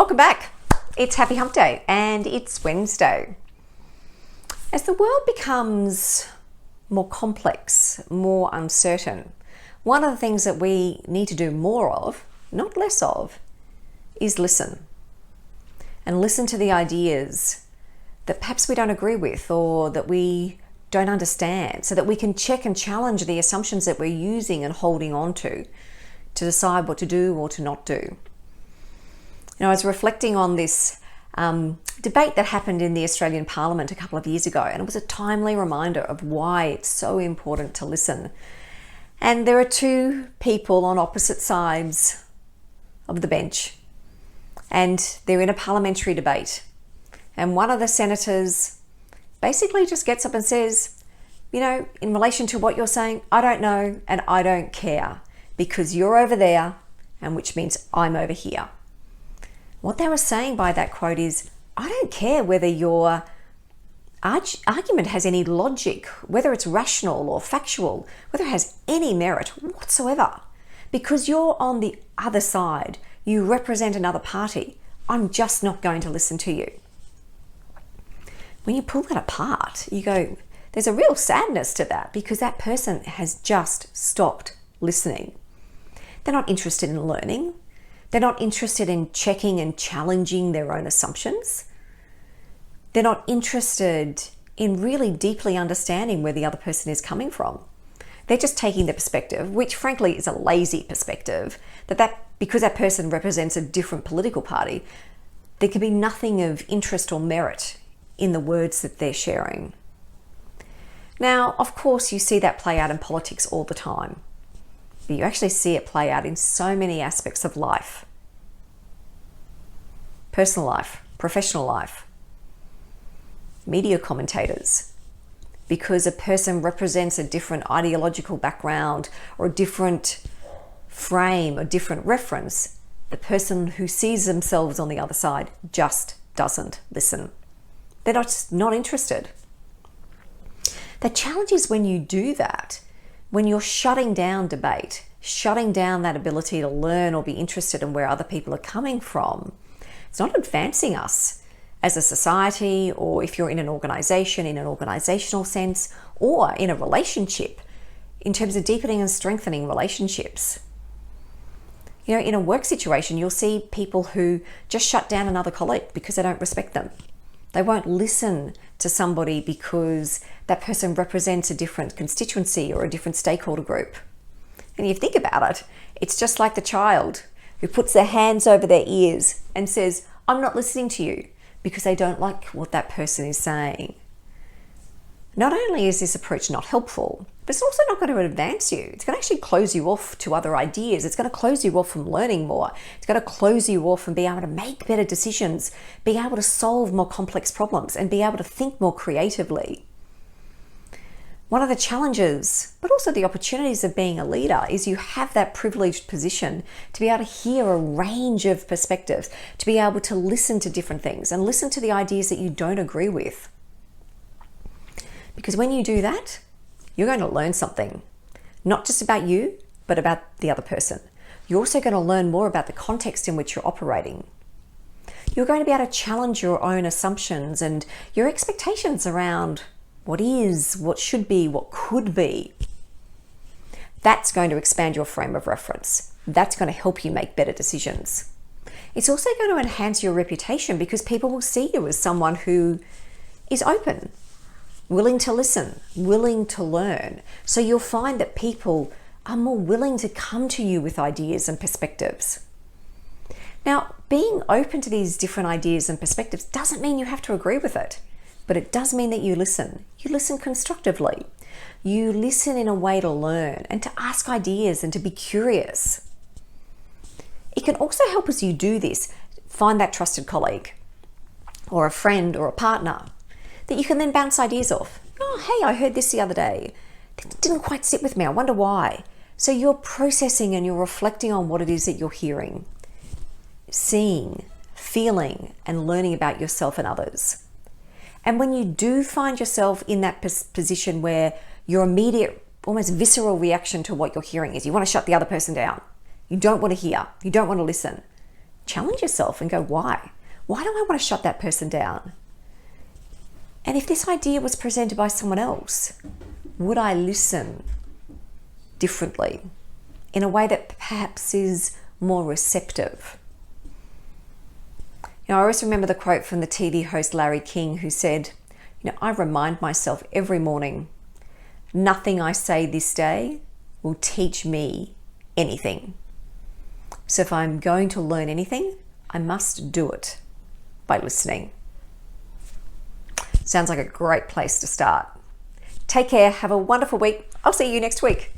Welcome back. It's Happy Hump Day and it's Wednesday. As the world becomes more complex, more uncertain, one of the things that we need to do more of, not less of, is listen. And listen to the ideas that perhaps we don't agree with or that we don't understand, so that we can check and challenge the assumptions that we're using and holding on to decide what to do or to not do. I was reflecting on this debate that happened in the Australian Parliament a couple of years ago, and it was a timely reminder of why it's so important to listen. And there are two people on opposite sides of the bench, and they're in a parliamentary debate. And one of the senators basically just gets up and says, in relation to what you're saying, I don't know and I don't care, because you're over there, and which means I'm over here. What they were saying by that quote is, I don't care whether your argument has any logic, whether it's rational or factual, whether it has any merit whatsoever. Because you're on the other side, you represent another party, I'm just not going to listen to you. When you pull that apart, you go, there's a real sadness to that, because that person has just stopped listening. They're not interested in learning. They're not interested in checking and challenging their own assumptions. They're not interested in really deeply understanding where the other person is coming from. They're just taking the perspective, which frankly is a lazy perspective, that because that person represents a different political party, there can be nothing of interest or merit in the words that they're sharing. Now, of course, you see that play out in politics all the time. But you actually see it play out in so many aspects of life. Personal life, professional life, media commentators. Because a person represents a different ideological background or a different frame or different reference, the person who sees themselves on the other side just doesn't listen. They're not interested. The challenge is when you do that, when you're shutting down debate, shutting down that ability to learn or be interested in where other people are coming from, it's not advancing us as a society, or if you're in an organization, in an organizational sense, or in a relationship, in terms of deepening and strengthening relationships. In a work situation, you'll see people who just shut down another colleague because they don't respect them. They won't listen to somebody because that person represents a different constituency or a different stakeholder group. And you think about it, it's just like the child who puts their hands over their ears and says, I'm not listening to you, because they don't like what that person is saying. Not only is this approach not helpful, but it's also not going to advance you. It's going to actually close you off to other ideas. It's going to close you off from learning more. It's going to close you off from being able to make better decisions, be able to solve more complex problems, and be able to think more creatively. One of the challenges, but also the opportunities of being a leader, is you have that privileged position to be able to hear a range of perspectives, to be able to listen to different things and listen to the ideas that you don't agree with. Because when you do that, you're going to learn something, not just about you, but about the other person. You're also going to learn more about the context in which you're operating. You're going to be able to challenge your own assumptions and your expectations around what is, what should be, what could be. That's going to expand your frame of reference. That's going to help you make better decisions. It's also going to enhance your reputation, because people will see you as someone who is open, willing to listen, willing to learn. So you'll find that people are more willing to come to you with ideas and perspectives. Now, being open to these different ideas and perspectives doesn't mean you have to agree with it, but it does mean that you listen. You listen constructively. You listen in a way to learn and to ask ideas and to be curious. It can also help as you do this, find that trusted colleague or a friend or a partner that you can then bounce ideas off. Oh, hey, I heard this the other day. It didn't quite sit with me. I wonder why. So you're processing and you're reflecting on what it is that you're hearing, seeing, feeling, and learning about yourself and others. And when you do find yourself in that position where your immediate, almost visceral reaction to what you're hearing is you want to shut the other person down. You don't want to hear. You don't want to listen. challenge yourself and go, why? Why do I want to shut that person down? And if this idea was presented by someone else, would I listen differently in a way that perhaps is more receptive? I always remember the quote from the TV host Larry King, who said, I remind myself every morning, nothing I say this day will teach me anything. So if I'm going to learn anything, I must do it by listening. Sounds like a great place to start. Take care. Have a wonderful week. I'll see you next week.